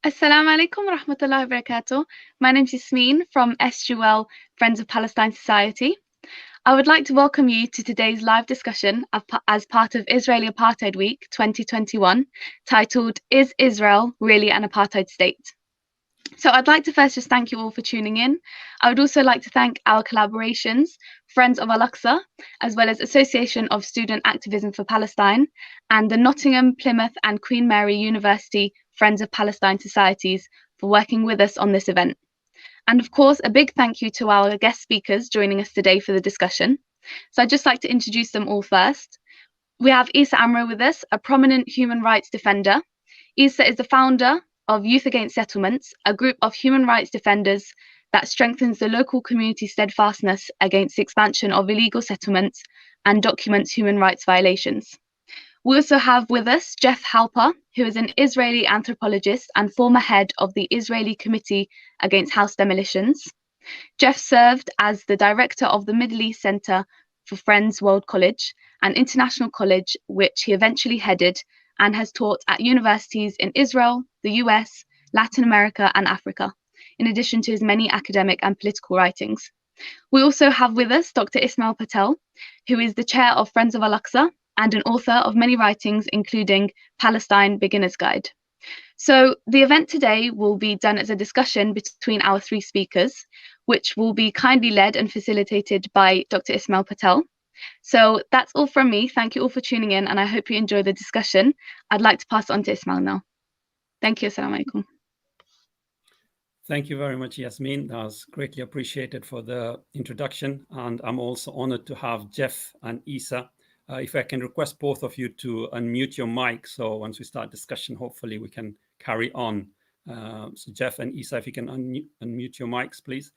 Assalamu alaikum wa rahmatullahi wa barakatuh. My name is Yasmin from SGL Friends of Palestine Society. I would like to welcome you to today's live discussion as part of Israeli Apartheid Week 2021, titled Is Israel Really an Apartheid State? So I'd like to first just thank you all for tuning in. I would also like to thank our collaborations, Friends of Al-Aqsa, as well as Association of Student Activism for Palestine, and the Nottingham, Plymouth and Queen Mary University Friends of Palestine Societies for working with us on this event. And of course, a big thank you to our guest speakers joining us today for the discussion. So I'd just like to introduce them all first. We have Issa Amro with us, a prominent human rights defender. Issa is the founder of Youth Against Settlements, a group of human rights defenders that strengthens the local community steadfastness against the expansion of illegal settlements and documents human rights violations. We also have with us Jeff Halper, who is an Israeli anthropologist and former head of the Israeli Committee Against House Demolitions. Jeff served as the director of the Middle East Center for Friends World College, an international college which he eventually headed, and has taught at universities in Israel, the US, Latin America, and Africa, in addition to his many academic and political writings. We also have with us Dr. Ismail Patel, who is the chair of Friends of Al-Aqsa and an author of many writings, including Palestine Beginner's Guide. So the event today will be done as a discussion between our three speakers, which will be kindly led and facilitated by Dr. Ismail Patel. So that's all from me. Thank you all for tuning in, and I hope you enjoy the discussion. I'd like to pass on to Ismail now. Thank you. Assalamu alaikum. Thank you very much, Yasmin. That was greatly appreciated for the introduction. And I'm also honored to have Jeff and Issa. If I can request both of you to unmute your mic. So once we start discussion, hopefully we can carry on. So Jeff and Issa, if you can unmute your mics, please.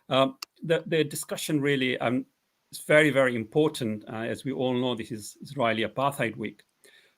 The discussion really is very, very important. As we all know, this is Israeli Apartheid Week.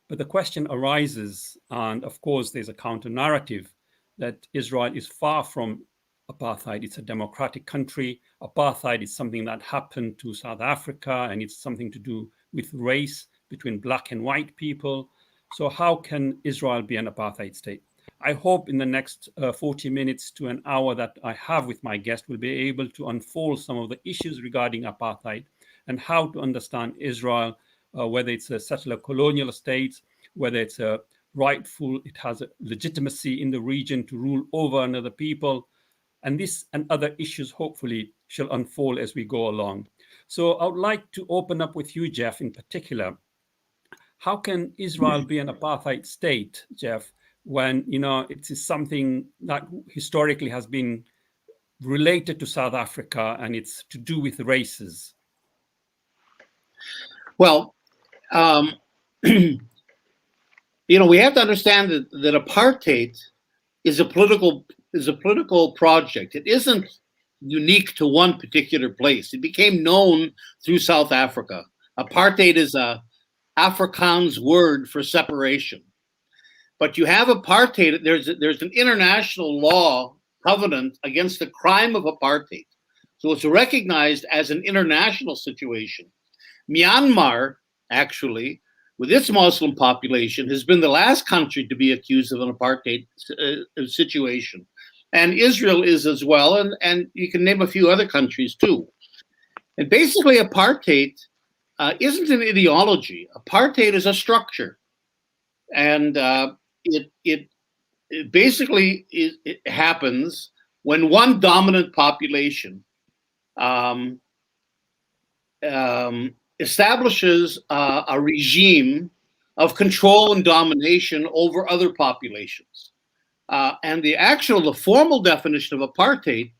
But the question arises, and of course, there's a counter narrative that Israel is far from apartheid. It's a democratic country. Apartheid is something that happened to South Africa, and it's something to do with race between black and white people. So how can Israel be an apartheid state? I hope in the next 40 minutes to an hour that I have with my guest, we'll be able to unfold some of the issues regarding apartheid and how to understand Israel, whether it's a settler colonial state, whether it's a rightful, it has a legitimacy in the region to rule over another people. And this and other issues hopefully shall unfold as we go along. So I would like to open up with you, Jeff, in particular. How can Israel be an apartheid state, Jeff, when it is something that historically has been related to South Africa and it's to do with races? Well, we have to understand that apartheid is a political project. It isn't unique to one particular place. It became known through South Africa. Apartheid is a Afrikaans word for separation. But you have apartheid. There's an international law covenant against the crime of apartheid. So it's recognized as an international situation. Myanmar, actually, with its Muslim population, has been the last country to be accused of an apartheid situation. And Israel is as well, and you can name a few other countries too. And basically, apartheid isn't an ideology. Apartheid is a structure. And it basically it happens when one dominant population establishes a regime of control and domination over other populations. And the formal definition of apartheid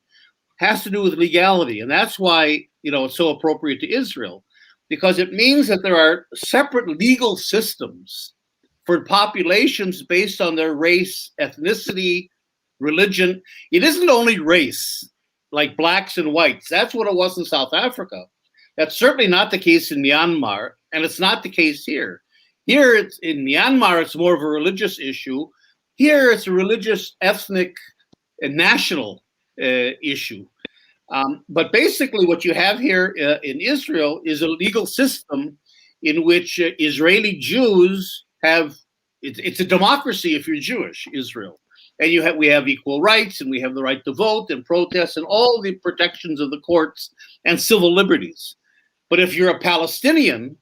has to do with legality. And that's why, it's so appropriate to Israel, because it means that there are separate legal systems for populations based on their race, ethnicity, religion. It isn't only race, like blacks and whites. That's what it was in South Africa. That's certainly not the case in Myanmar, and it's not the case here. Here, in Myanmar, it's more of a religious issue. Here, it's a religious, ethnic, and national issue. But basically, what you have here in Israel is a legal system in which Israeli Jews have, it's a democracy if you're Jewish, Israel. and we have equal rights, and we have the right to vote and protest and all the protections of the courts and civil liberties. But if you're a Palestinian,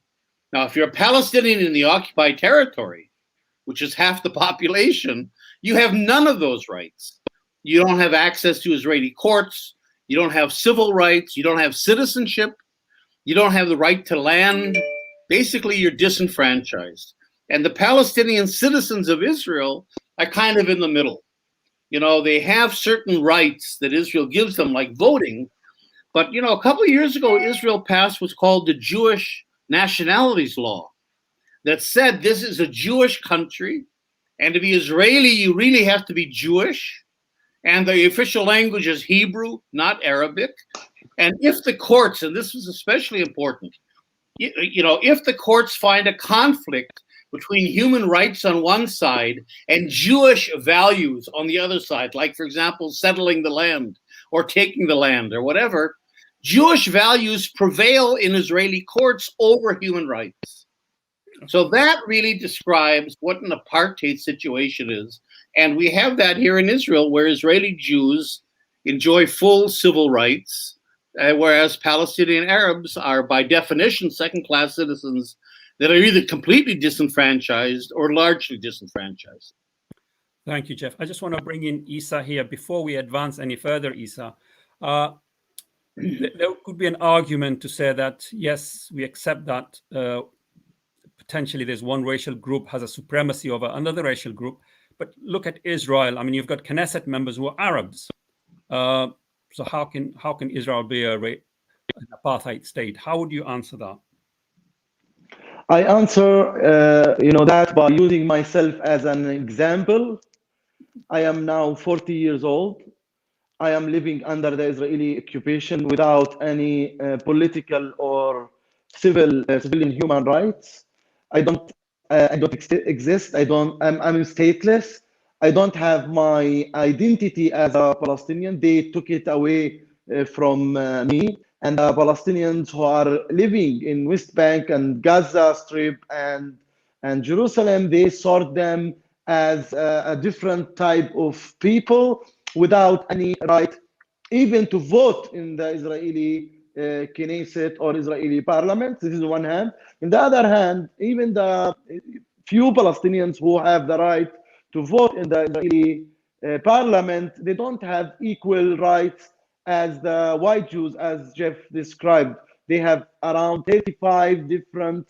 now if you're a Palestinian in the occupied territory, which is half the population, you have none of those rights. You don't have access to Israeli courts. You don't have civil rights. You don't have citizenship. You don't have the right to land. Basically, you're disenfranchised. And the Palestinian citizens of Israel are kind of in the middle. You know, they have certain rights that Israel gives them, like voting. But, you know, a couple of years ago, Israel passed what's called the Jewish Nationalities Law that said this is a Jewish country, and to be Israeli, you really have to be Jewish. And the official language is Hebrew, not Arabic. And if the courts, and this is especially important, you know, if the courts find a conflict between human rights on one side and Jewish values on the other side, like, for example, settling the land or taking the land or whatever, Jewish values prevail in Israeli courts over human rights. So that really describes what an apartheid situation is. And we have that here in Israel, where Israeli Jews enjoy full civil rights, whereas Palestinian Arabs are, by definition, second-class citizens that are either completely disenfranchised or largely disenfranchised. Thank you, Jeff. I just want to bring in Issa here. Before we advance any further, Issa, there could be an argument to say that, yes, we accept that potentially there's one racial group has a supremacy over another racial group. But look at Israel. I mean, you've got Knesset members who are Arabs. So how can Israel be an apartheid state? How would you answer that? I answer, that by using myself as an example. I am now 40 years old. I am living under the Israeli occupation without any political or civilian human rights. I don't exist. I'm stateless. I don't have my identity as a Palestinian. They took it away from me. And the Palestinians who are living in West Bank and Gaza Strip and Jerusalem, they sort them as a different type of people without any right even to vote in the Israeli Knesset or Israeli parliament. This is one hand. On the other hand, even the few Palestinians who have the right to vote in the Israeli parliament, they don't have equal rights as the white Jews, as Jeff described. They have around 35 different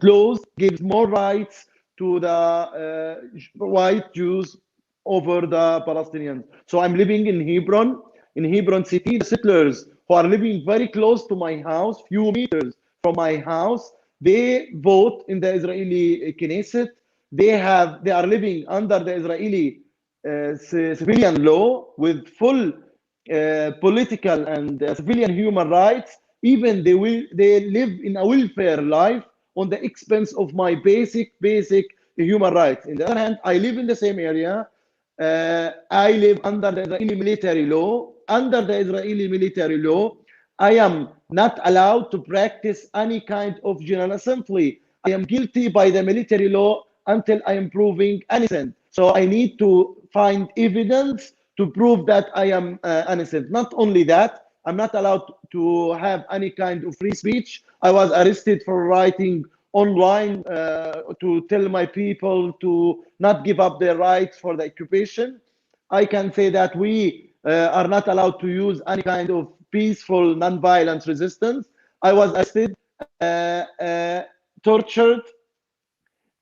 laws, gives more rights to the white Jews over the Palestinians. So I'm living in Hebron city. The settlers who are living very close to my house, few meters from my house, they vote in the Israeli Knesset. They are living under the Israeli civilian law with full political and civilian human rights. Even they live in a welfare life on the expense of my basic human rights. On the other hand, I live in the same area. I live under the Israeli military law. Under the Israeli military law, I am not allowed to practice any kind of general assembly. I am guilty by the military law until I am proven innocent. So I need to find evidence to prove that I am innocent. Not only that, I'm not allowed to have any kind of free speech. I was arrested for writing online to tell my people to not give up their rights for the occupation. I can say that we are not allowed to use any kind of peaceful, non-violent resistance. I was arrested, tortured,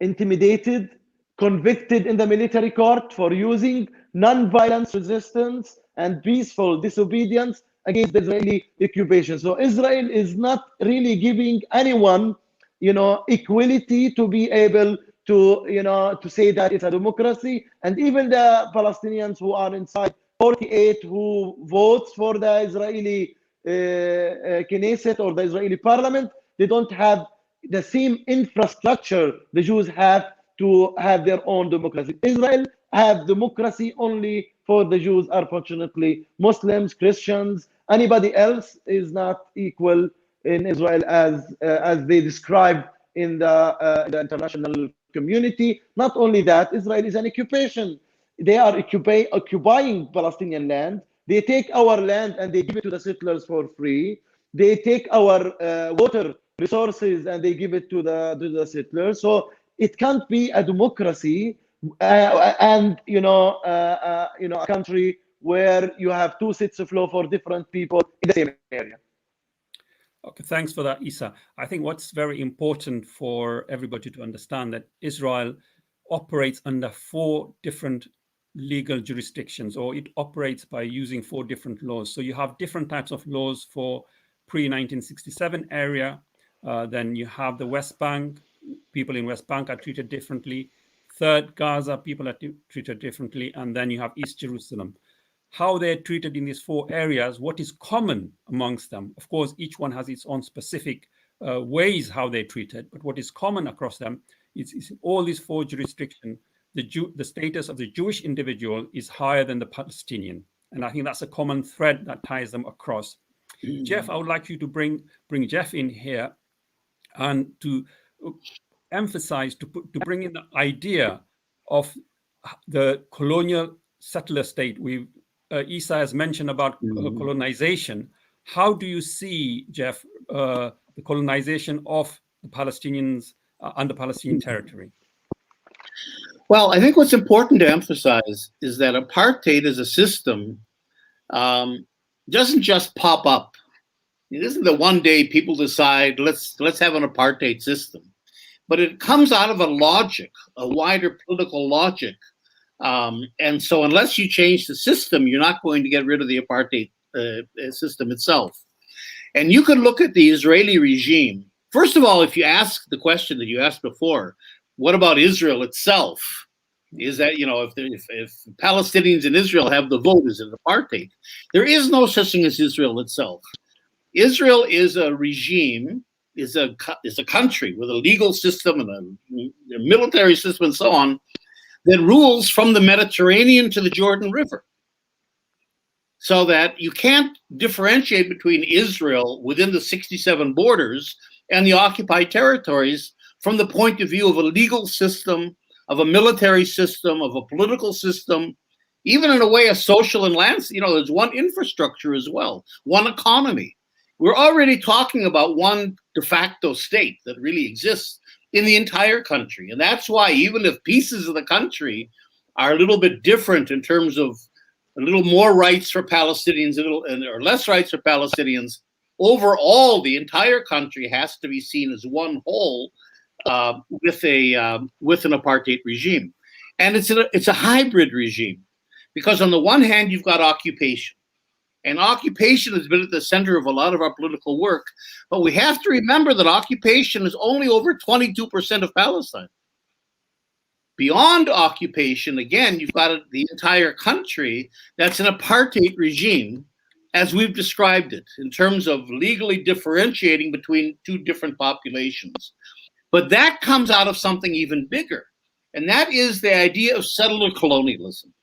intimidated, convicted in the military court for using non-violent resistance and peaceful disobedience against the Israeli occupation. So Israel is not really giving anyone, equality to be able to, to say that it's a democracy. And even the Palestinians who are inside 48 who votes for the Israeli Knesset or the Israeli parliament, they don't have the same infrastructure the Jews have to have their own democracy. Israel have democracy only for the Jews, unfortunately. Muslims, Christians, anybody else is not equal in Israel as they describe in the international community. Not only that, Israel is an occupation. they are occupying Palestinian land. They take our land and they give it to the settlers for free. They take our water resources and they give it to the settlers. So it can't be a democracy and a country where you have two sets of law for different people in the same area. Okay, thanks for that, Issa. I think what's very important for everybody to understand that Israel operates under 4 different legal jurisdictions, or it operates by using 4 different laws. So you have different types of laws for pre-1967 area. Then you have the West Bank. People in West Bank are treated differently. Third, Gaza, people are treated differently. And then you have East Jerusalem. How they're treated in these 4 areas, what is common amongst them? Of course, each one has its own specific ways how they're treated, but what is common across them is in all these 4 jurisdictions, the status of the Jewish individual is higher than the Palestinian. And I think that's a common thread that ties them across. Jeff, I would like you to bring Jeff in here and to emphasize, to bring in the idea of the colonial settler state. Issa has mentioned about colonization. How do you see, Jeff, the colonization of the Palestinians under Palestinian territory? Well, I think what's important to emphasize is that apartheid as a system doesn't just pop up. It isn't that one day people decide let's have an apartheid system, but it comes out of a logic, a wider political logic. And so unless you change the system, you're not going to get rid of the apartheid system itself. And you can look at the Israeli regime. First of all, if you ask the question that you asked before, what about Israel itself? Is that, if Palestinians in Israel have the vote, is it apartheid? There is no such thing as Israel itself. Israel is a regime, is a country with a legal system and a military system and so on, that rules from the Mediterranean to the Jordan River. So that you can't differentiate between Israel within the 67 borders and the occupied territories from the point of view of a legal system, of a military system, of a political system, even in a way a social and land, there's one infrastructure as well, one economy. We're already talking about one de facto state that really exists in the entire country. And that's why even if pieces of the country are a little bit different in terms of a little more rights for Palestinians or less rights for Palestinians, overall, the entire country has to be seen as one whole with an apartheid regime. And it's a hybrid regime because on the one hand, you've got occupation. And occupation has been at the center of a lot of our political work. But we have to remember that occupation is only over 22% of Palestine. Beyond occupation, again, you've got the entire country that's an apartheid regime, as we've described it, in terms of legally differentiating between 2 different populations. But that comes out of something even bigger. And that is the idea of settler colonialism.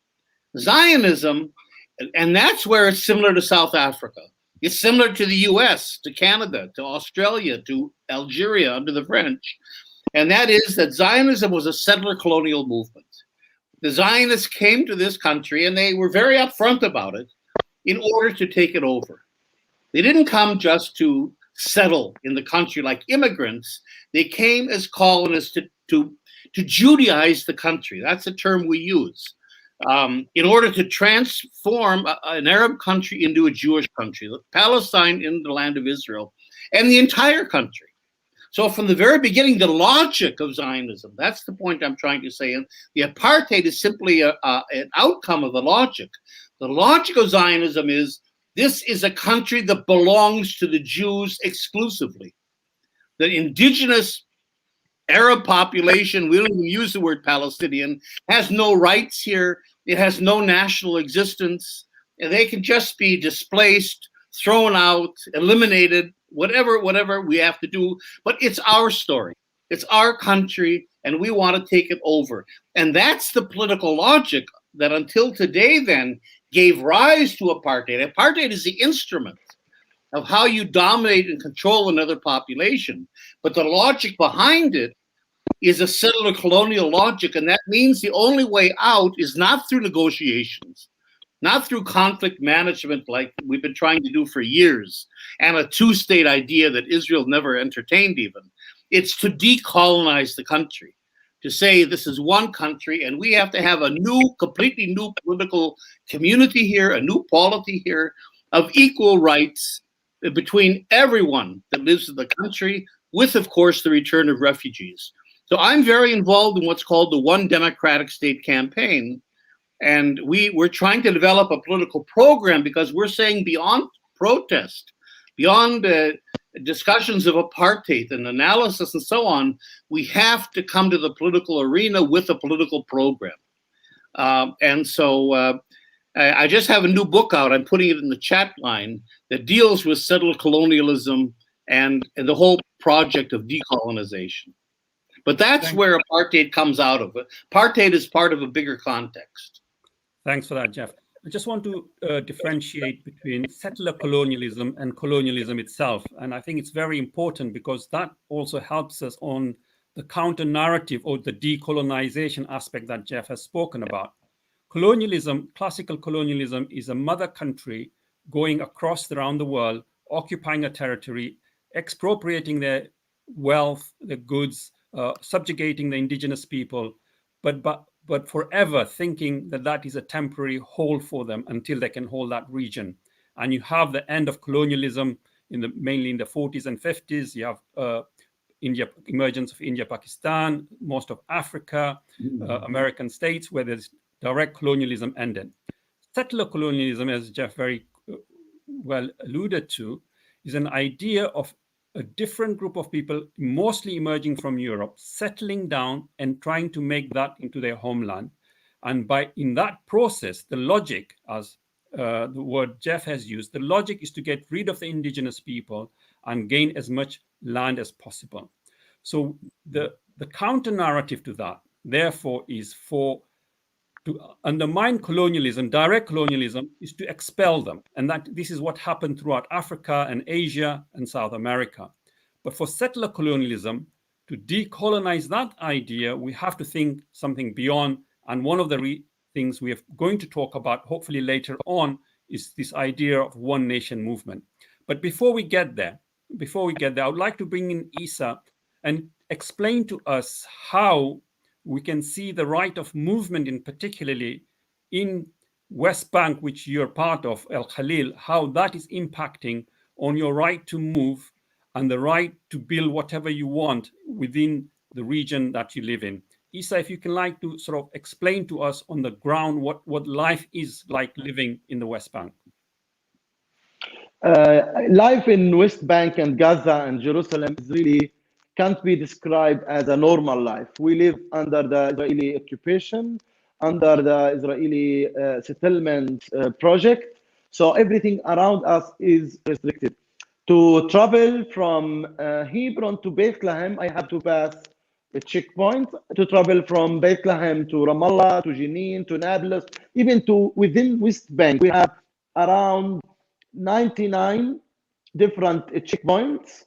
Zionism. And that's where it's similar to South Africa. It's similar to the US, to Canada, to Australia, to Algeria under the French. And that is that Zionism was a settler colonial movement. The Zionists came to this country and they were very upfront about it in order to take it over. They didn't come just to settle in the country like immigrants. They came as colonists to Judaize the country. That's a term we use. In order to transform an Arab country into a Jewish country, Palestine into the land of Israel, and the entire country. So from the very beginning, the logic of Zionism, that's the point I'm trying to say, and the apartheid is simply an outcome of the logic. The logic of Zionism is, this is a country that belongs to the Jews exclusively. The indigenous Arab population, we don't even use the word Palestinian, has no rights here. It has no national existence. And they can just be displaced, thrown out, eliminated, whatever we have to do. But it's our story. It's our country, and we want to take it over. And that's the political logic that until today then gave rise to apartheid. Apartheid is the instrument of how you dominate and control another population. But the logic behind it is a settler colonial logic, and that means the only way out is not through negotiations, not through conflict management like we've been trying to do for years, and a two-state idea that Israel never entertained even. It's to decolonize the country, to say this is one country and we have to have a new, completely new political community here, a new polity here of equal rights between everyone that lives in the country, with, of course, the return of refugees. So I'm very involved in what's called the One Democratic State campaign. And we're trying to develop a political program because we're saying beyond protest, beyond discussions of apartheid and analysis and so on, we have to come to the political arena with a political program. And so I just have a new book out. I'm putting it in the chat line that deals with settler colonialism and the whole project of decolonization. But that's where apartheid comes out of it. Apartheid is part of a bigger context. Thanks for that, Jeff. I just want to differentiate between settler colonialism and colonialism itself. And I think it's very important because that also helps us on the counter narrative or the decolonization aspect that Jeff has spoken about. Colonialism, classical colonialism, is a mother country going across around the world, occupying a territory, expropriating their wealth, their goods, subjugating the indigenous people, but forever thinking that that is a temporary hold for them until they can hold that region. And you have the end of colonialism mainly in the 40s and 50s. You have emergence of India, Pakistan, most of Africa, American states, where there's direct colonialism ended. Settler colonialism, as Jeff very well alluded to, is an idea of a different group of people, mostly emerging from Europe, settling down and trying to make that into their homeland. And in that process, the logic, as the word Jeff has used, the logic is to get rid of the indigenous people and gain as much land as possible. So the counter narrative to that, therefore, is to undermine colonialism, direct colonialism, is to expel them. And this is what happened throughout Africa and Asia and South America. But for settler colonialism, to decolonize that idea, we have to think something beyond. And one of the things we are going to talk about, hopefully later on, is this idea of one nation movement. But before we get there, I would like to bring in Issa and explain to us how we can see the right of movement, in particularly in West Bank, which you're part of, El Khalil, how that is impacting on your right to move and the right to build whatever you want within the region that you live in. Issa, if you can like to sort of explain to us on the ground what life is like living in the West Bank. Life in West Bank and Gaza and Jerusalem is really can't be described as a normal life. We live under the Israeli occupation, under the Israeli settlement project. So everything around us is restricted. To travel from Hebron to Bethlehem, I have to pass a checkpoint. To travel from Bethlehem to Ramallah, to Jenin, to Nablus, even to within West Bank, we have around 99 different checkpoints.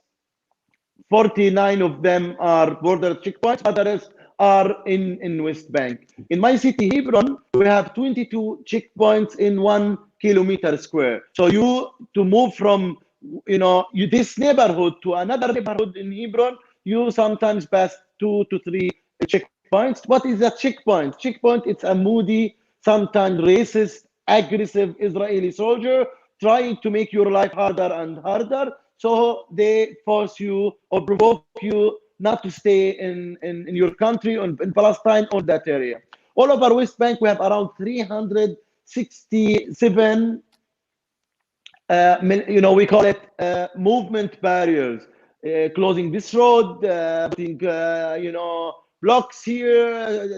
49 of them are border checkpoints, but the rest are in West Bank. In my city, Hebron, we have 22 checkpoints in 1 kilometer square. So to move from this neighborhood to another neighborhood in Hebron, you sometimes pass 2 to 3 checkpoints. What is a checkpoint? Checkpoint, it's a moody, sometimes racist, aggressive Israeli soldier trying to make your life harder and harder. So they force you or provoke you not to stay in your country, in Palestine or that area. All over West Bank, we have around 367, we call it movement barriers, closing this road, putting, blocks here,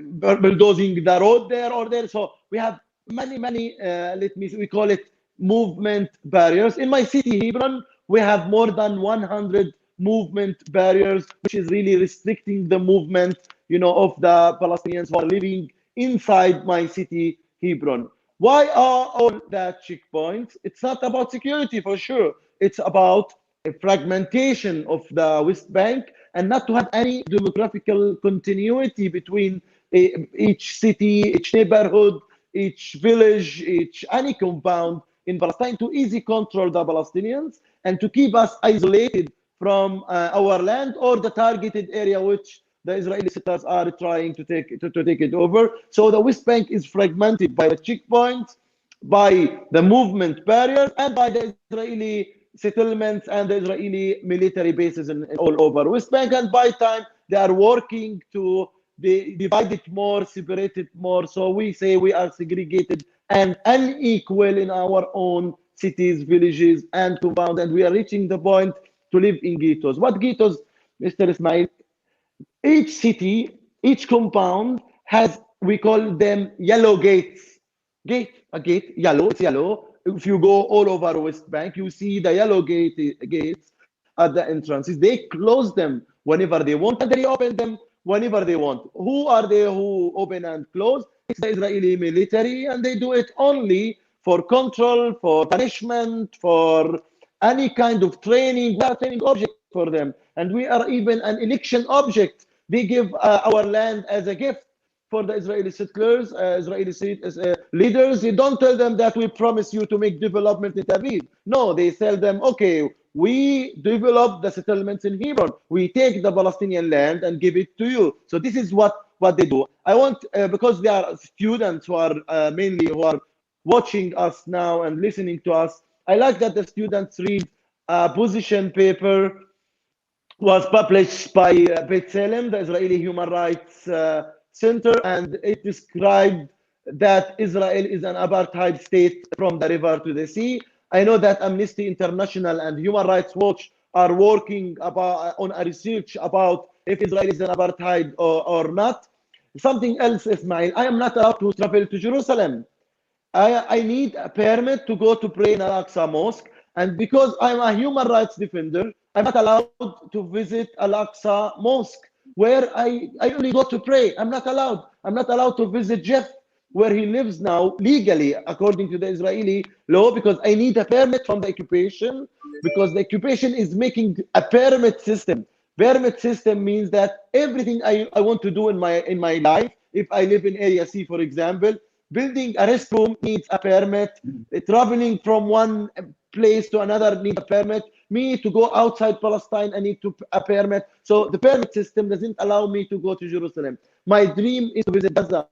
bulldozing the road there or there. So we have many, we call it movement barriers. In my city, Hebron, we have more than 100 movement barriers, which is really restricting the movement, of the Palestinians who are living inside my city, Hebron. Why are all that checkpoints? It's not about security for sure. It's about a fragmentation of the West Bank and not to have any demographical continuity between each city, each neighborhood, each village, any compound in Palestine, to easy control the Palestinians and to keep us isolated from our land or the targeted area which the Israeli settlers are trying to take it over. So the West Bank is fragmented by the checkpoints, by the movement barriers, and by the Israeli settlements and the Israeli military bases all over West Bank. And by time they are working to divide it more, separate it more. So we say we are segregated and unequal in our own cities, villages, and compounds, and we are reaching the point to live in ghettos. What ghettos, Mr. Ismail? Each city, each compound has, we call them yellow gates. A gate, yellow, it's yellow. If you go all over West Bank, you see the yellow gates at the entrances. They close them whenever they want, and they open them whenever they want. Who are they who open and close? It's the Israeli military, and they do it only for control, for punishment, for any kind of training. We are training object for them, and we are even an election object. They give our land as a gift for the Israeli settlers, Israeli leaders. You don't tell them that we promise you to make development in Tel Aviv. No, they tell them, okay, we develop the settlements in Hebron. We take the Palestinian land and give it to you. So this is what they do. I want, because there are students who are mainly who are watching us now and listening to us, I like that the students read a position paper was published by Patel, the Israeli Human Rights Center, and it described that Israel is an apartheid state from the river to the sea. I know that Amnesty International and Human Rights Watch are working on a research about if Israel is an apartheid or not. Something else, Ismail, I am not allowed to travel to Jerusalem. I need a permit to go to pray in Al-Aqsa Mosque, and because I'm a human rights defender, I'm not allowed to visit Al-Aqsa Mosque, where I only go to pray. I'm not allowed. I'm not allowed to visit Jeff, where he lives now legally, according to the Israeli law, because I need a permit from the occupation, because the occupation is making a permit system. Permit system means that everything I want to do in my life, if I live in Area C, for example, building a restroom needs a permit. Traveling from one place to another needs a permit. Me to go outside Palestine, I need a permit. So the permit system doesn't allow me to go to Jerusalem. My dream is to visit Gaza.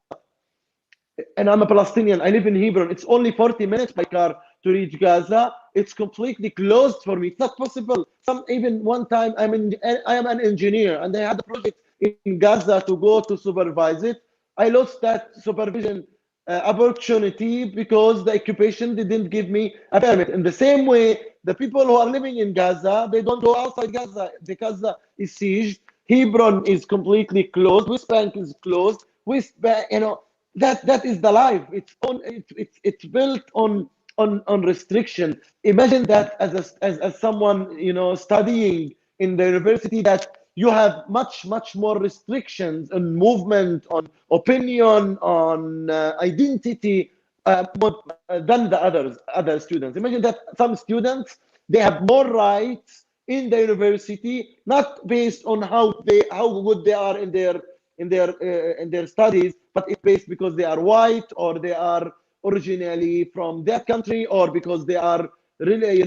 And I'm a Palestinian. I live in Hebron. It's only 40 minutes by car to reach Gaza. It's completely closed for me. It's not possible. Even one time, I am an engineer, and I had a project in Gaza to go to supervise it. I lost that supervision opportunity because the occupation didn't give me a permit. In the same way, the people who are living in Gaza, they don't go outside Gaza. The Gaza is sieged. Hebron is completely closed. West Bank is closed. West Bank, that is the life. It's built on restriction. Imagine that as someone studying in the university, that you have much more restrictions on movement, on opinion, on identity than the other students. Imagine that some students, they have more rights in the university, not based on how good they are in their studies, but it's based because they are white, or they are originally from that country, or because they are really,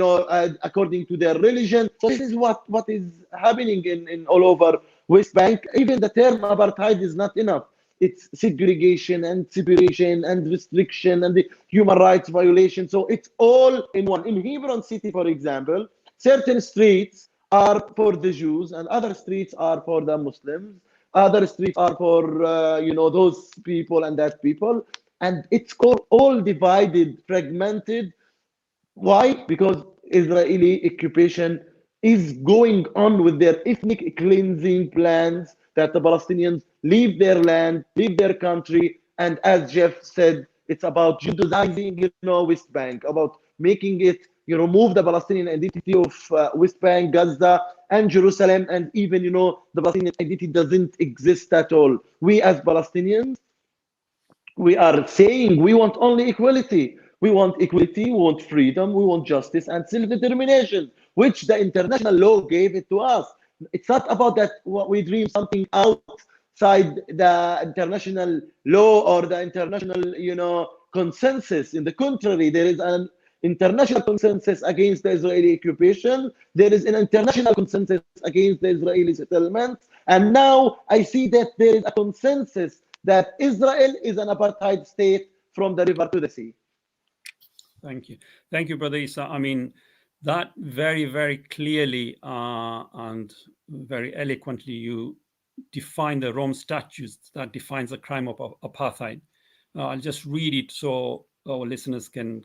according to their religion. So this is what is happening in all over West Bank. Even the term apartheid is not enough. It's segregation and separation and restriction and the human rights violation. So it's all in one. In Hebron city, for example, certain streets are for the Jews and other streets are for the Muslims. Other streets are for those people and that people. And it's all divided, fragmented. Why? Because Israeli occupation is going on with their ethnic cleansing plans, that the Palestinians leave their land, leave their country, and as Jeff said, it's about Judaizing, West Bank, about making it, move the Palestinian identity of West Bank, Gaza, and Jerusalem, and even, the Palestinian identity doesn't exist at all. We as Palestinians, we are saying we want only equality. We want equality, we want freedom, we want justice and self-determination, which the international law gave it to us. It's not about that what we dream something outside the international law or the international, consensus. In the contrary, there is an international consensus against the Israeli occupation. There is an international consensus against the Israeli settlements. And now I see that there is a consensus that Israel is an apartheid state from the river to the sea. Thank you. Thank you, Brother Issa. I mean, that very, very clearly and very eloquently you define the Rome Statutes that defines the crime of apartheid. I'll just read it so our listeners can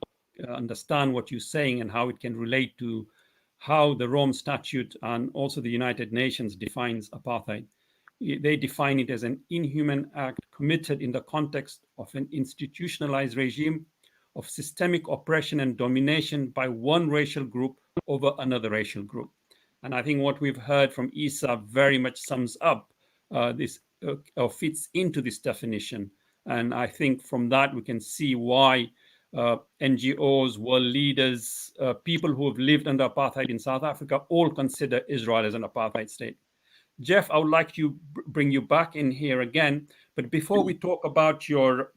understand what you're saying and how it can relate to how the Rome Statute and also the United Nations defines apartheid. They define it as an inhuman act committed in the context of an institutionalized regime of systemic oppression and domination by one racial group over another racial group. And I think what we've heard from Issa very much sums up this or fits into this definition. And I think from that we can see why NGOs, world leaders, people who have lived under apartheid in South Africa all consider Israel as an apartheid state. Jeff, I would like to bring you back in here again. But before we talk about your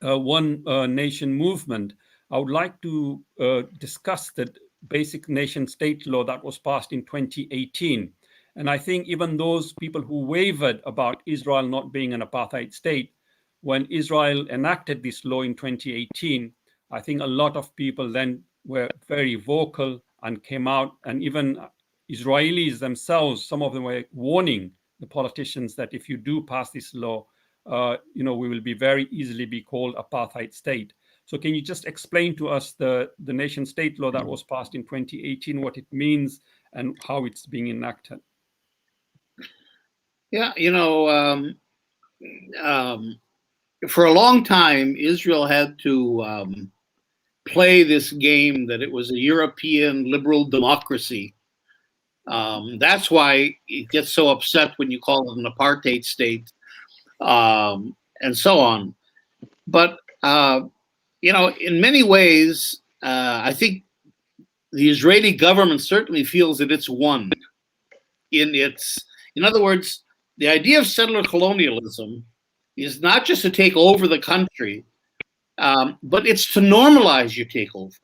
One Nation movement, I would like to discuss the basic nation state law that was passed in 2018. And I think even those people who wavered about Israel not being an apartheid state, when Israel enacted this law in 2018, I think a lot of people then were very vocal and came out, and even Israelis themselves, some of them were warning the politicians that if you do pass this law, we will be very easily be called apartheid state. So can you just explain to us the nation state law that was passed in 2018, what it means and how it's being enacted? Yeah, for a long time, Israel had to play this game that it was a European liberal democracy. That's why it gets so upset when you call it an apartheid state, and so on. But, in many ways, I think the Israeli government certainly feels that it's won. In other words, the idea of settler colonialism is not just to take over the country, but it's to normalize your takeover.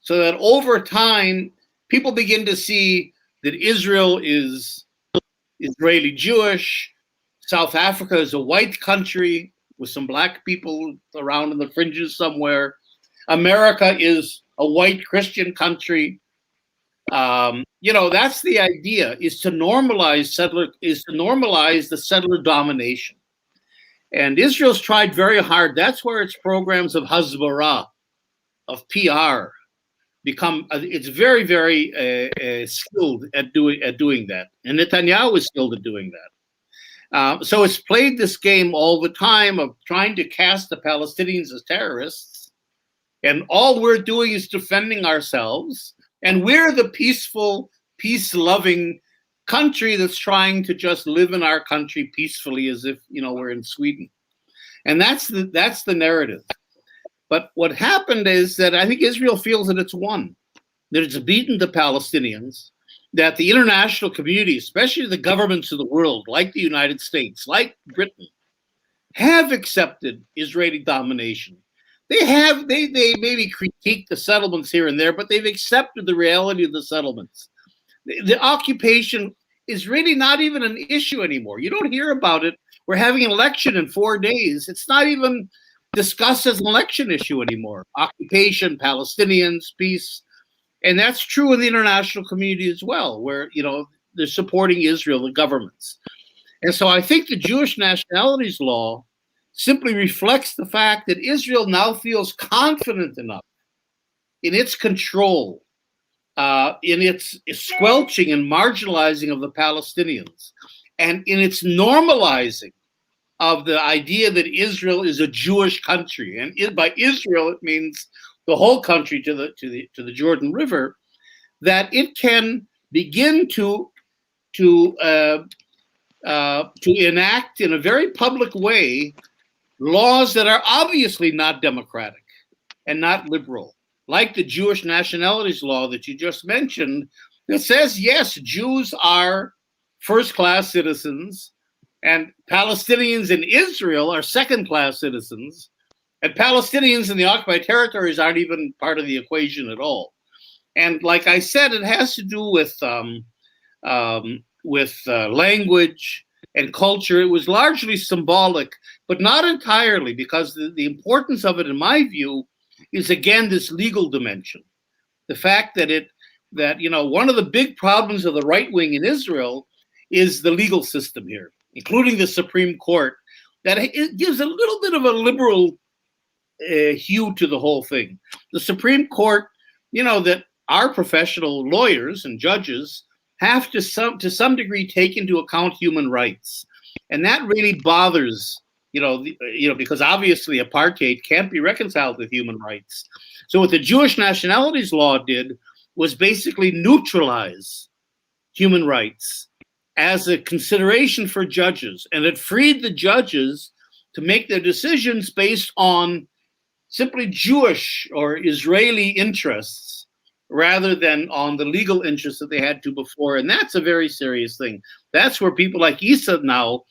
So that over time, people begin to see that Israel is Israeli Jewish, South Africa is a white country with some black people around in the fringes somewhere. America is a white Christian country. That's the idea, is to normalize the settler domination. And Israel's tried very hard. That's where its programs of hasbara, of PR, become. It's very, very skilled at doing that. And Netanyahu is skilled at doing that. So it's played this game all the time of trying to cast the Palestinians as terrorists. And all we're doing is defending ourselves. And we're the peaceful, peace-loving country that's trying to just live in our country peacefully as if, we're in Sweden. And that's the narrative. But what happened is that I think Israel feels that it's won, that it's beaten the Palestinians, that the international community, especially the governments of the world, like the United States, like Britain, have accepted Israeli domination. They maybe critique the settlements here and there, but they've accepted the reality of the settlements. The occupation is really not even an issue anymore. You don't hear about it. We're having an election in 4 days. It's not even discussed as an election issue anymore. Occupation, Palestinians, peace. And that's true in the international community as well, where, they're supporting Israel, the governments. And so I think the Jewish nationalities law simply reflects the fact that Israel now feels confident enough in its control, in its squelching and marginalizing of the Palestinians, and in its normalizing of the idea that Israel is a Jewish country. And by Israel, it means the whole country to the Jordan River, that it can begin to enact in a very public way laws that are obviously not democratic and not liberal, like the Jewish nationalities law that you just mentioned, that says, yes, Jews are first-class citizens, and Palestinians in Israel are second-class citizens, and Palestinians in the occupied territories aren't even part of the equation at all. And like I said, it has to do with language and culture. It was largely symbolic, but not entirely, because the importance of it, in my view, is again this legal dimension. The fact that one of the big problems of the right wing in Israel is the legal system here, including the Supreme Court, that it gives a little bit of a liberal hue to the whole thing. The Supreme Court, that our professional lawyers and judges have to some degree take into account human rights, and that really bothers because obviously apartheid can't be reconciled with human rights. So what the Jewish nationalities law did was basically neutralize human rights as a consideration for judges, and it freed the judges to make their decisions based on simply Jewish or Israeli interests rather than on the legal interests that they had to before. And that's a very serious thing. That's where people like Issa now,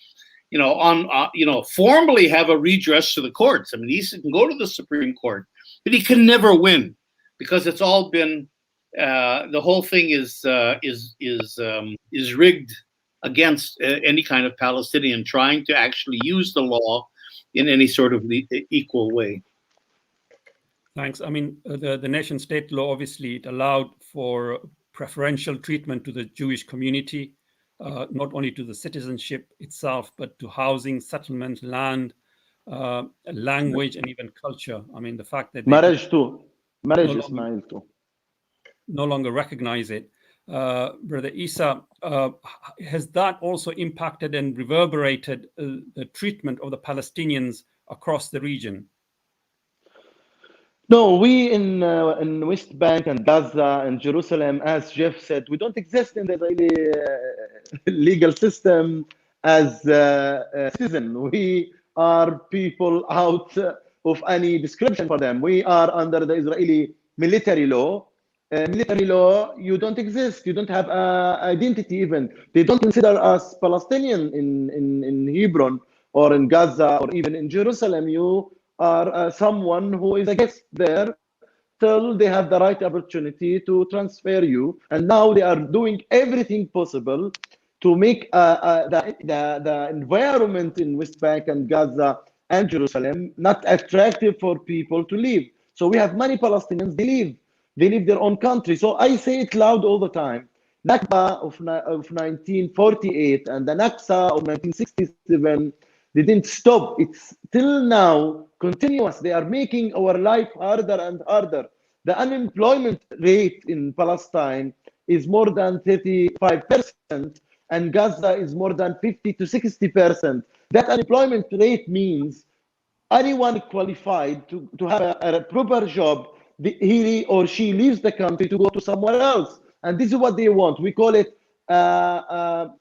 formally have a redress to the courts. I mean, Issa can go to the Supreme Court, but he can never win because it's all been the whole thing is rigged against any kind of Palestinian trying to actually use the law in any sort of equal way. Thanks. I mean, the nation state law, obviously, it allowed for preferential treatment to the Jewish community, not only to the citizenship itself, but to housing, settlement, land, language, and even culture. I mean, the fact that marriage too. Marriage, Ismail too. No longer recognize it. Brother Issa, has that also impacted and reverberated the treatment of the Palestinians across the region? No, we in West Bank and Gaza and Jerusalem, as Jeff said, we don't exist in the Israeli legal system as citizen. We are people out of any description for them. We are under the Israeli military law. Military law, you don't exist. You don't have identity even. They don't consider us Palestinian in Hebron or in Gaza or even in Jerusalem. You are someone who is a guest there till they have the right opportunity to transfer you. And now they are doing everything possible to make the environment in West Bank and Gaza and Jerusalem not attractive for people to live. So we have many Palestinians, they leave their own country. So I say it loud all the time. Nakba of 1948 and the Aqsa of 1967, they didn't stop. It's till now continuous. They are making our life harder and harder. The unemployment rate in Palestine is more than 35%, and Gaza is more than 50 to 60%. That unemployment rate means anyone qualified to have a proper job, he or she leaves the country to go to somewhere else. And this is what they want. We call it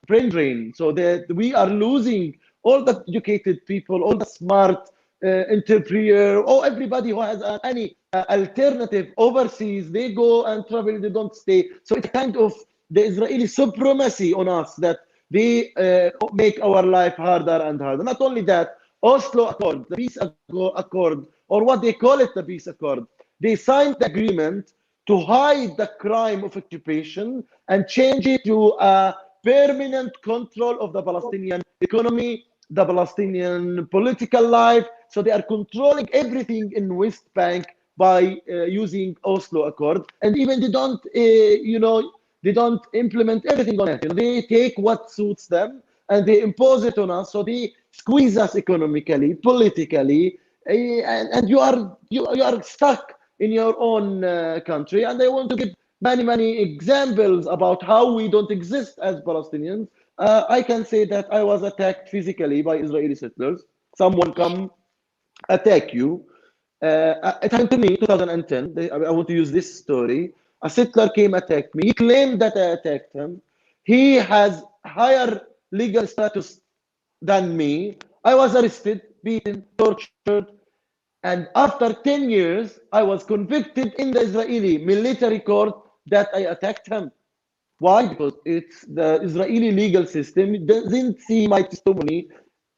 brain drain. So that we are losing all the educated people, all the smart entrepreneur, or everybody who has any alternative overseas, they go and travel, they don't stay. So it's kind of the Israeli supremacy on us that they make our life harder and harder. Not only that, Oslo Accord, the peace accord, or what they call it, the peace accord, they signed the agreement to hide the crime of occupation and change it to a permanent control of the Palestinian economy, the Palestinian political life. So they are controlling everything in West Bank by using Oslo Accord, and even they don't, they don't implement everything on it. They take what suits them and they impose it on us. So they squeeze us economically, politically, and you are stuck in your own country. And I want to give many examples about how we don't exist as Palestinians. I can say that I was attacked physically by Israeli settlers. Someone come attack you. It happened to me 2010. I want to use this story. A settler came attacked me. He claimed that I attacked him. He has higher legal status than me. I was arrested, beaten, tortured, and after 10 years, I was convicted in the Israeli military court that I attacked him. Why? Because it's the Israeli legal system. It doesn't see my testimony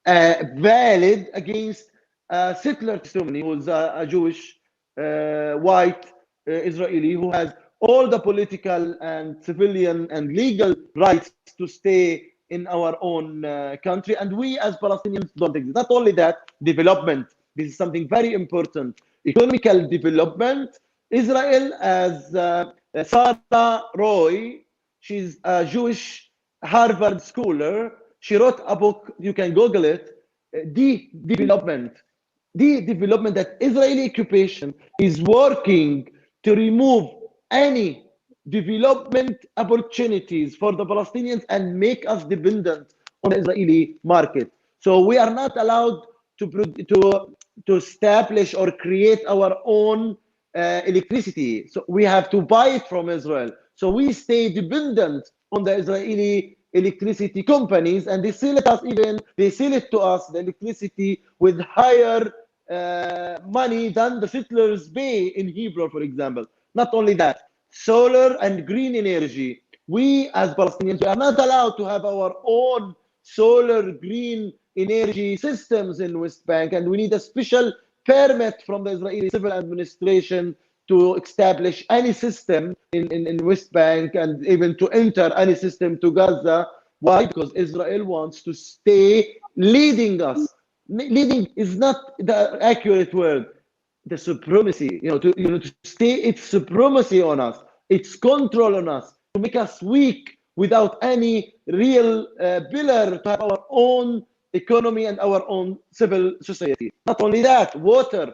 valid against settler testimony, who's a Jewish white Israeli who has all the political and civilian and legal rights to stay in our own country, and we as Palestinians don't exist. Not only that, development. This is something very important. Economical development. Israel, as Sarah Roy, she's a Jewish Harvard scholar. She wrote a book, you can Google it, development. The development that Israeli occupation is working to remove any development opportunities for the Palestinians and make us dependent on the Israeli market. So we are not allowed to establish or create our own electricity. So we have to buy it from Israel. So we stay dependent on the Israeli electricity companies, and they sell it to us the electricity with higher money than the settlers pay in Hebron, for example. Not only that, solar and green energy. We as Palestinians, we are not allowed to have our own solar green energy systems in West Bank, and we need a special permit from the Israeli civil administration to establish any system in West Bank and even to enter any system to Gaza. Why? Because Israel wants to stay leading us. Leading is not the accurate word. The supremacy, to stay its supremacy on us, its control on us, to make us weak without any real pillar to have our own economy and our own civil society. Not only that, water.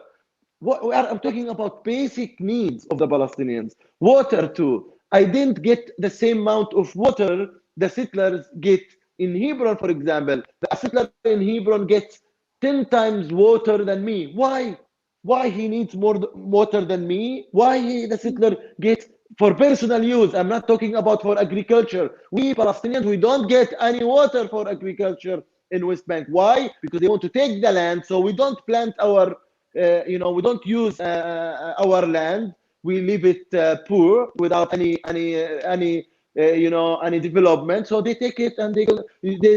I'm talking about basic needs of the Palestinians. Water too. I didn't get the same amount of water the settlers get in Hebron, for example. The settler in Hebron gets 10 times water than me. Why? Why he needs more water than me? Why the settler gets for personal use? I'm not talking about for agriculture. We Palestinians, we don't get any water for agriculture in West Bank. Why? Because they want to take the land, so we don't plant our we don't use our land. We leave it poor without any development. So they take it and they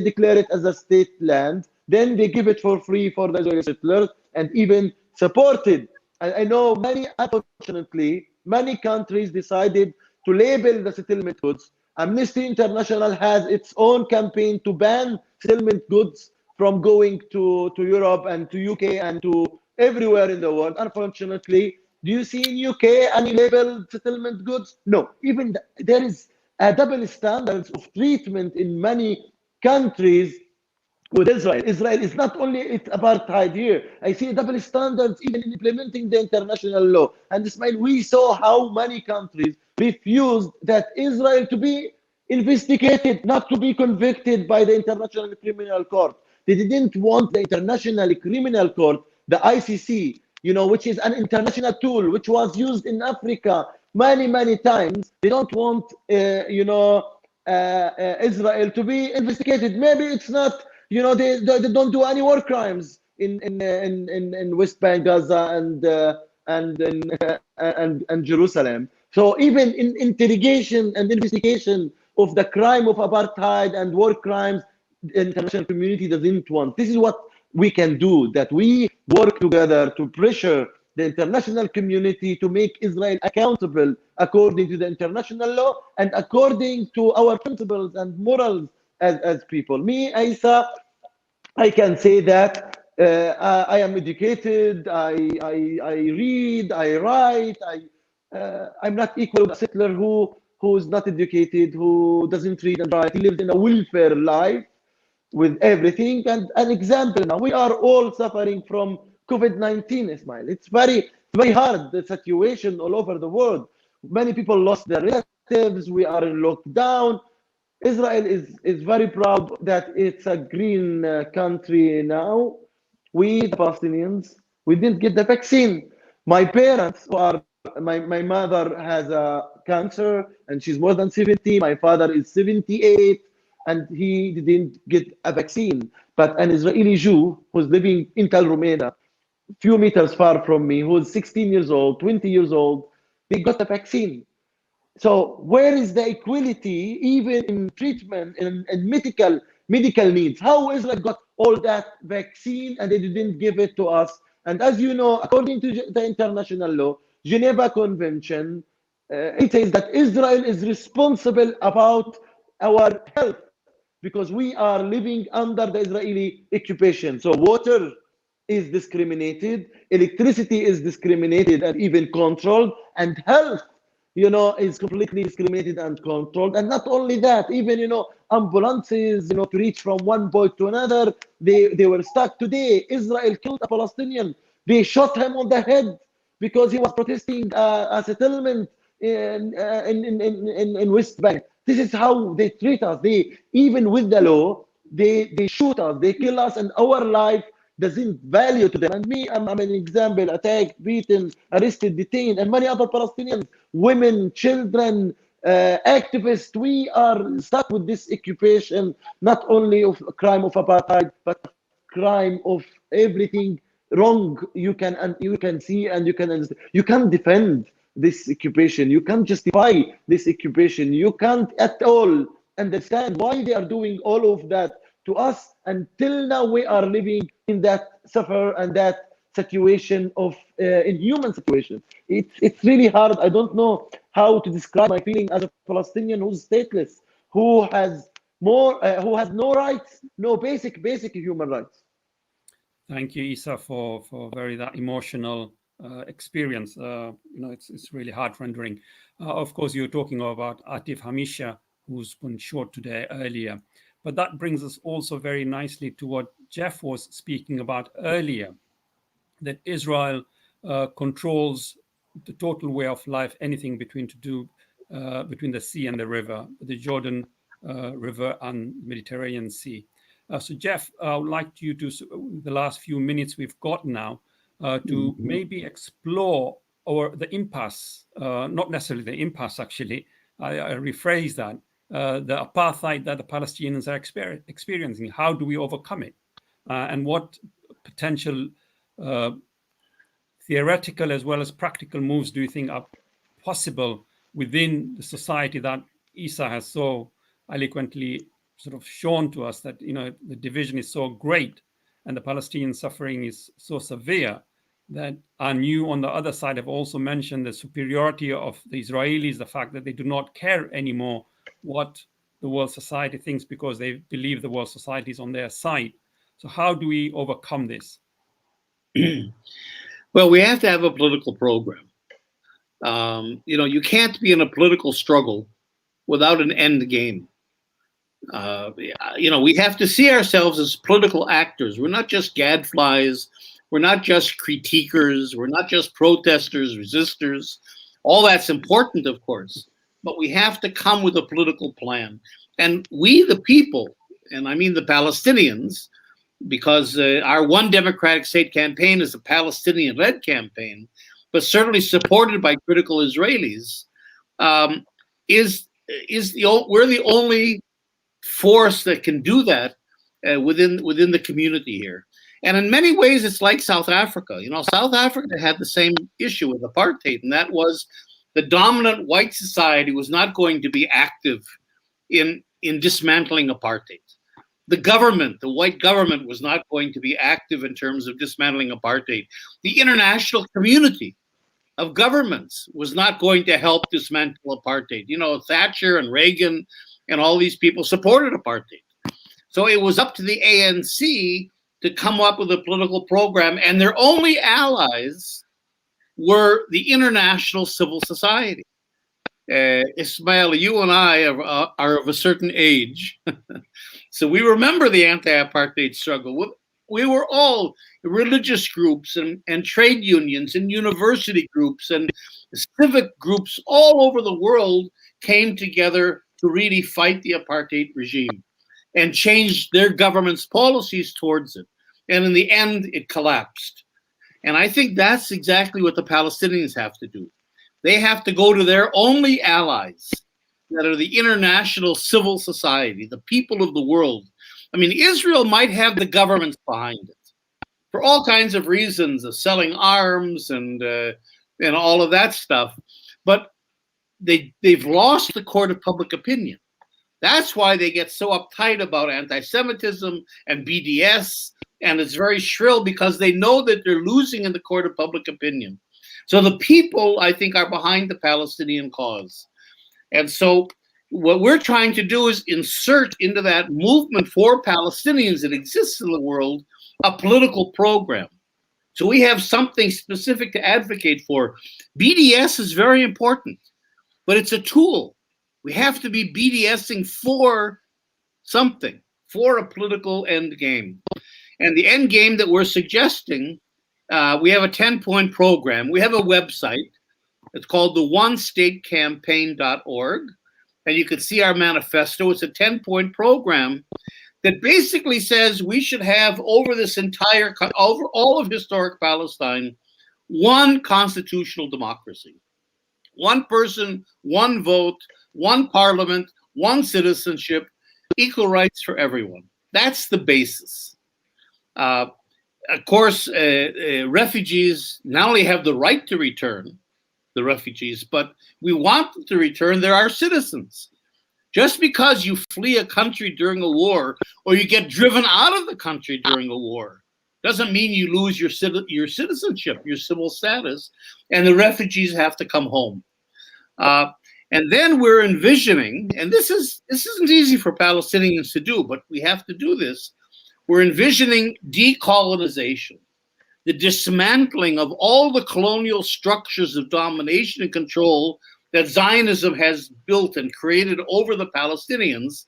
declare it as a state land. Then they give it for free for the Israeli settlers and even supported. I know unfortunately, many countries decided to label the settlement goods. Amnesty International has its own campaign to ban settlement goods from going to Europe and to UK and to everywhere in the world. Unfortunately, do you see in UK any labeled settlement goods? No. Even there is a double standards of treatment in many countries with Israel. Israel is not only it's apartheid here. I see double standards even in implementing the international law. And Ismail, we saw how many countries refused that Israel to be investigated, not to be convicted by the International Criminal Court. They didn't want the International Criminal Court, the ICC, which is an international tool which was used in Africa many times. They don't want, Israel to be investigated. Maybe it's not, they don't do any war crimes in West Bank, Gaza, and Jerusalem. So even in interrogation and investigation of the crime of apartheid and war crimes, the international community doesn't want. This is what we can do, that we work together to pressure the international community to make Israel accountable according to the international law and according to our principles and morals as people. Me, Issa, I can say that I am educated, I read, I write, I'm not equal to a settler who is not educated, who doesn't read and write. He lives in a welfare life with everything. And an example now, we are all suffering from COVID-19, Ismail. It's very hard, the situation all over the world. Many people lost their relatives. We are in lockdown. Israel is very proud that it's a green country now. We, the Palestinians, we didn't get the vaccine. My parents, my mother has a cancer and she's more than 70. My father is 78 and he didn't get a vaccine. But an Israeli Jew who's living in Tel Rumeina, few meters far from me, who's 16 years old, 20 years old, they got the vaccine. So where is the equality, even in treatment and medical needs? How Israel got all that vaccine and they didn't give it to us? And as you know, according to the international law, Geneva Convention, it says that Israel is responsible about our health because we are living under the Israeli occupation. So water is discriminated, electricity is discriminated and even controlled, and health, is completely discriminated and controlled. And not only that, even, ambulances, to reach from one point to another, they were stuck. Today, Israel killed a Palestinian. They shot him on the head because he was protesting a settlement in West Bank. This is how they treat us. They, even with the law, they shoot us, they kill us, and our life doesn't value to them. And me, I'm an example: attacked, beaten, arrested, detained, and many other Palestinians, women, children, activists. We are stuck with this occupation, not only of a crime of apartheid, but crime of everything wrong you can see and you can understand. You can't defend this occupation. You can't justify this occupation. You can't at all understand why they are doing all of that to us. Until now, we are living in that suffer and that situation of inhuman situation. It's really hard. I don't know how to describe my feeling as a Palestinian who's stateless, who has no rights, no basic human rights. Thank you, Issa, for very that emotional experience. It's really heart rendering. Of course, you're talking about Atif Hamisha, who's been shot today earlier. But that brings us also very nicely to what Jeff was speaking about earlier, that Israel controls the total way of life, anything between the sea and the river, the Jordan River and Mediterranean Sea. So Jeff, I would like you to, the last few minutes we've got now, to maybe explore the impasse, not necessarily the impasse actually, I rephrase that, the apartheid that the Palestinians are experiencing. How do we overcome it? And what potential theoretical as well as practical moves do you think are possible within the society that Issa has so eloquently sort of shown to us, that the division is so great and the Palestinian suffering is so severe, that and you on the other side have also mentioned the superiority of the Israelis, the fact that they do not care anymore what the world society thinks because they believe the world society is on their side. So how do we overcome this? Well, we have to have a political program. You can't be in a political struggle without an end game. We have to see ourselves as political actors. We're not just gadflies. We're not just critiquers. We're not just protesters, resistors. All that's important, of course, but we have to come with a political plan. And we, the people, and I mean the Palestinians, because our One Democratic State campaign is a Palestinian-led campaign, but certainly supported by critical Israelis, we're the only force that can do that within the community here. And in many ways, it's like South Africa. South Africa had the same issue with apartheid, and that was the dominant white society was not going to be active in dismantling apartheid. The government, the white government, was not going to be active in terms of dismantling apartheid. The international community of governments was not going to help dismantle apartheid. Thatcher and Reagan and all these people supported apartheid. So it was up to the ANC to come up with a political program, and their only allies were the international civil society. Ismail, you and I are of a certain age, so we remember the anti-apartheid struggle. We were all religious groups and trade unions and university groups and civic groups all over the world came together to really fight the apartheid regime and change their government's policies towards it. And in the end, it collapsed. And I think that's exactly what the Palestinians have to do. They have to go to their only allies that are the international civil society, the people of the world. I mean, Israel might have the governments behind it for all kinds of reasons of selling arms and all of that stuff. But they've lost the court of public opinion. That's why they get so uptight about anti-Semitism and BDS, and it's very shrill because they know that they're losing in the court of public opinion. So the people, I think, are behind the Palestinian cause. And so what we're trying to do is insert into that movement for Palestinians that exists in the world a political program. So we have something specific to advocate for. BDS is very important, but it's a tool. We have to be BDSing for something, for a political end game. And the end game that we're suggesting, we have a 10-point program. We have a website. It's called the onestatecampaign.org. And you can see our manifesto. It's a 10-point program that basically says we should have over all of historic Palestine, one constitutional democracy. One person, one vote, one parliament, one citizenship, equal rights for everyone. That's the basis. Of course, refugees not only have the right to return, the refugees, but we want them to return. They're our citizens. Just because you flee a country during a war or you get driven out of the country during a war doesn't mean you lose your citizenship, your civil status, and the refugees have to come home. And then we're envisioning, and this isn't easy for Palestinians to do, but we have to do this. We're envisioning decolonization, the dismantling of all the colonial structures of domination and control that Zionism has built and created over the Palestinians,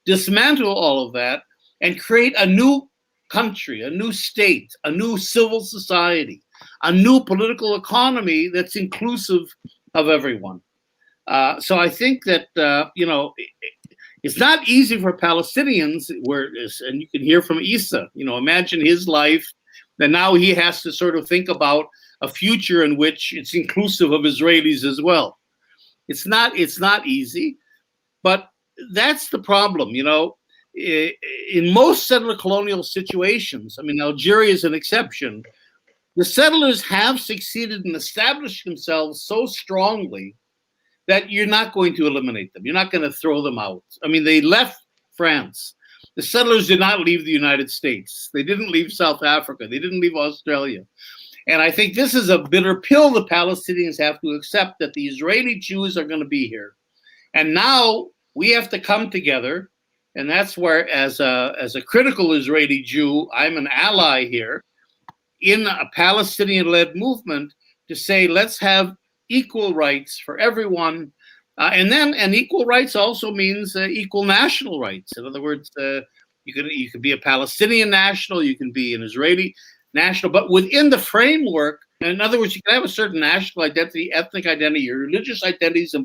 dismantle all of that and create a new country, a new state, a new civil society, a new political economy that's inclusive of everyone. So I think that, it's not easy for Palestinians, and you can hear from Issa, imagine his life, that now he has to sort of think about a future in which it's inclusive of Israelis as well. It's not easy, but that's the problem, in most settler colonial situations. I mean, Algeria is an exception. The settlers have succeeded in establishing themselves so strongly that you're not going to eliminate them. You're not going to throw them out. I mean, they left France. The settlers did not leave the United States. They didn't leave South Africa. They didn't leave Australia. And I think this is a bitter pill the Palestinians have to accept, that the Israeli Jews are going to be here. And now we have to come together. And that's where, as a critical Israeli Jew, I'm an ally here in a Palestinian-led movement to say, let's have equal rights for everyone. And equal rights also means equal national rights. In other words, you can be a Palestinian national, you can be an Israeli national, but within the framework, in other words, you can have a certain national identity, ethnic identity, your religious identity is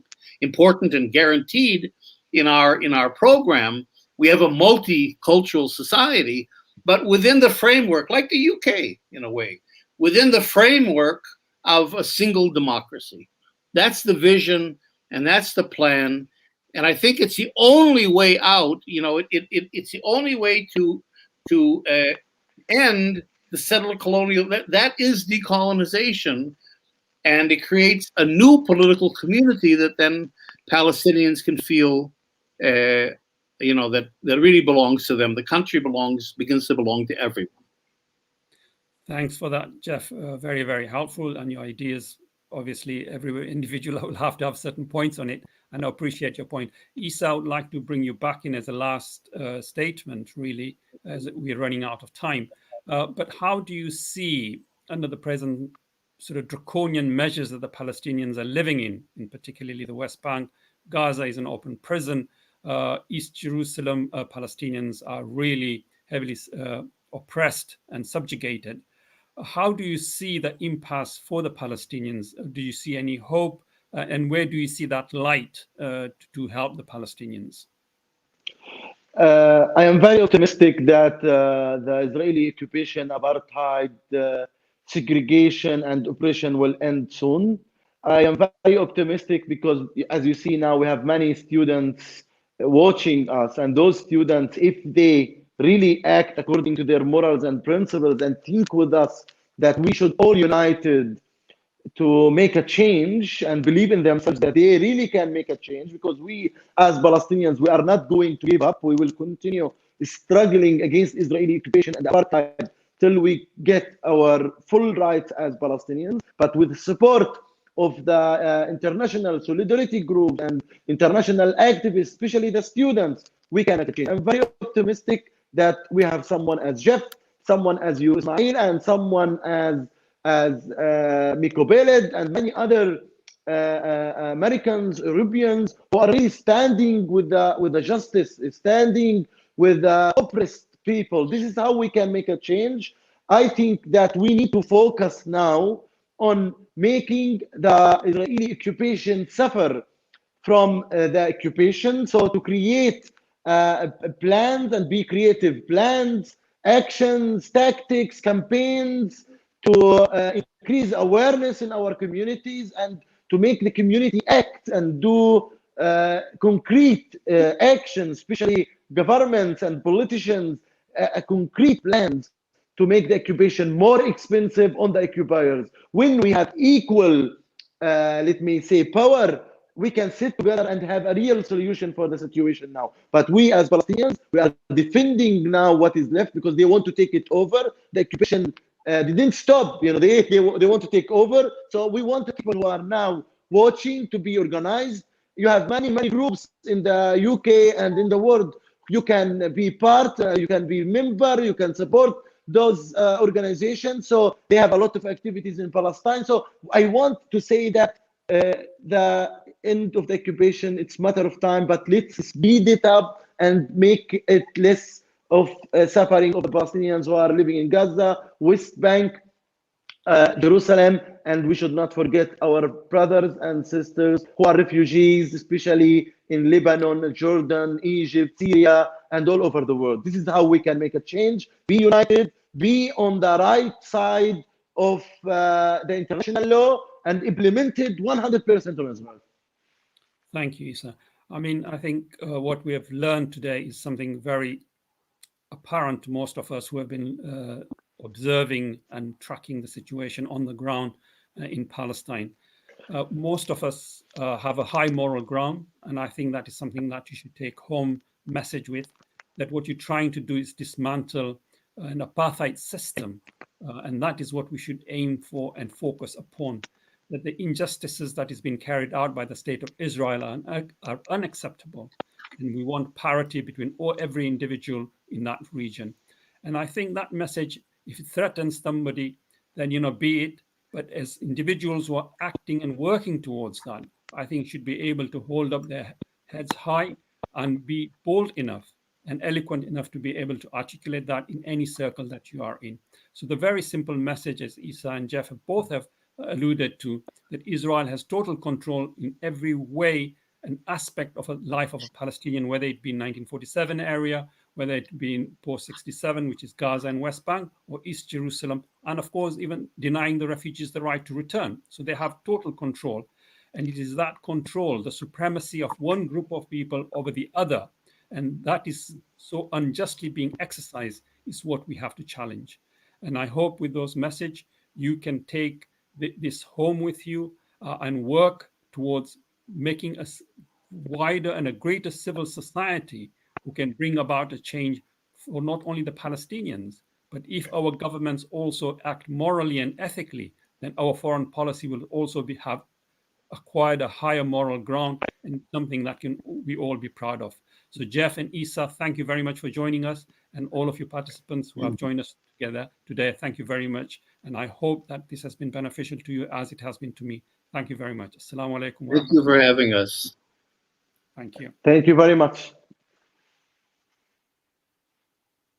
important and guaranteed in our program. We have a multicultural society, but within the framework, like the UK in a way, within the framework of a single democracy. That's the vision and that's the plan. And I think it's the only way out. It's the only way to end the settler colonial. That is decolonization, and it creates a new political community that then Palestinians can feel, that really belongs to them. The country begins to belong to everyone. Thanks for that, Jeff. Very, very helpful. And your ideas, obviously, every individual will have to have certain points on it. And I appreciate your point. Issa, I would like to bring you back in as a last statement, really, as we're running out of time. But how do you see, under the present sort of draconian measures that the Palestinians are living in particularly the West Bank? Gaza is an open prison. East Jerusalem Palestinians are really heavily oppressed and subjugated. How do you see the impasse for the Palestinians? Do you see any hope? And where do you see that light to help the Palestinians? I am very optimistic that the Israeli occupation, apartheid, segregation, and oppression will end soon. I am very optimistic because, as you see now, we have many students watching us, and those students, if they really act according to their morals and principles and think with us that we should all united to make a change and believe in themselves that they really can make a change, because we as Palestinians, we are not going to give up. We will continue struggling against Israeli occupation and apartheid till we get our full rights as Palestinians. But with the support of the international solidarity groups and international activists, especially the students, we can make a change. I'm very optimistic that we have someone as Jeff, someone as you, Ismail, and someone as Miko Beled and many other Americans, Europeans, who are really standing with the justice, standing with the oppressed people. This is how we can make a change. I think that we need to focus now on making the Israeli occupation suffer from the occupation. So to create plans and be creative, plans, actions, tactics, campaigns to increase awareness in our communities and to make the community act and do concrete actions, especially governments and politicians, concrete plans to make the occupation more expensive on the occupiers. When we have equal, let me say, power, we can sit together and have a real solution for the situation now. But we as Palestinians, we are defending now what is left because they want to take it over. The occupation they didn't stop, they want to take over. So we want the people who are now watching to be organized. You have many groups in the UK and in the world. You can be part, you can be member, you can support those organizations. So they have a lot of activities in Palestine. So I want to say that the end of the occupation, it's a matter of time, but let's speed it up and make it less of suffering of the Palestinians who are living in Gaza, West Bank, Jerusalem, and we should not forget our brothers and sisters who are refugees, especially in Lebanon, Jordan, Egypt, Syria, and all over the world. This is how we can make a change. Be united, be on the right side of the international law, and implement it 100% on Israel. Thank you, Issa. I mean, I think what we have learned today is something very apparent to most of us who have been observing and tracking the situation on the ground in Palestine. Most of us have a high moral ground, and I think that is something that you should take home message with, that what you're trying to do is dismantle an apartheid system, and that is what we should aim for and focus upon, that the injustices that is being carried out by the state of Israel are unacceptable, and we want parity between every individual in that region. And I think that message, if it threatens somebody, then be it. But as individuals who are acting and working towards that, I think should be able to hold up their heads high and be bold enough and eloquent enough to be able to articulate that in any circle that you are in. So the very simple message, as Issa and Jeff both have alluded to, that Israel has total control in every way an aspect of a life of a Palestinian, whether it be in 1947 area, whether it be in post-67, which is Gaza and West Bank, or East Jerusalem, and of course, even denying the refugees the right to return. So they have total control. And it is that control, the supremacy of one group of people over the other, and that is so unjustly being exercised, is what we have to challenge. And I hope with those messages, you can take this home with you and work towards making a wider and a greater civil society who can bring about a change for not only the Palestinians, but if our governments also act morally and ethically, then our foreign policy will also have acquired a higher moral ground and something that we all be proud of. So Jeff and Issa, thank you very much for joining us, and all of you participants who have joined us together today, thank you very much. And I hope that this has been beneficial to you as it has been to me. Thank you very much. Assalamu alaikum. Thank you for having us. Thank you. Thank you very much.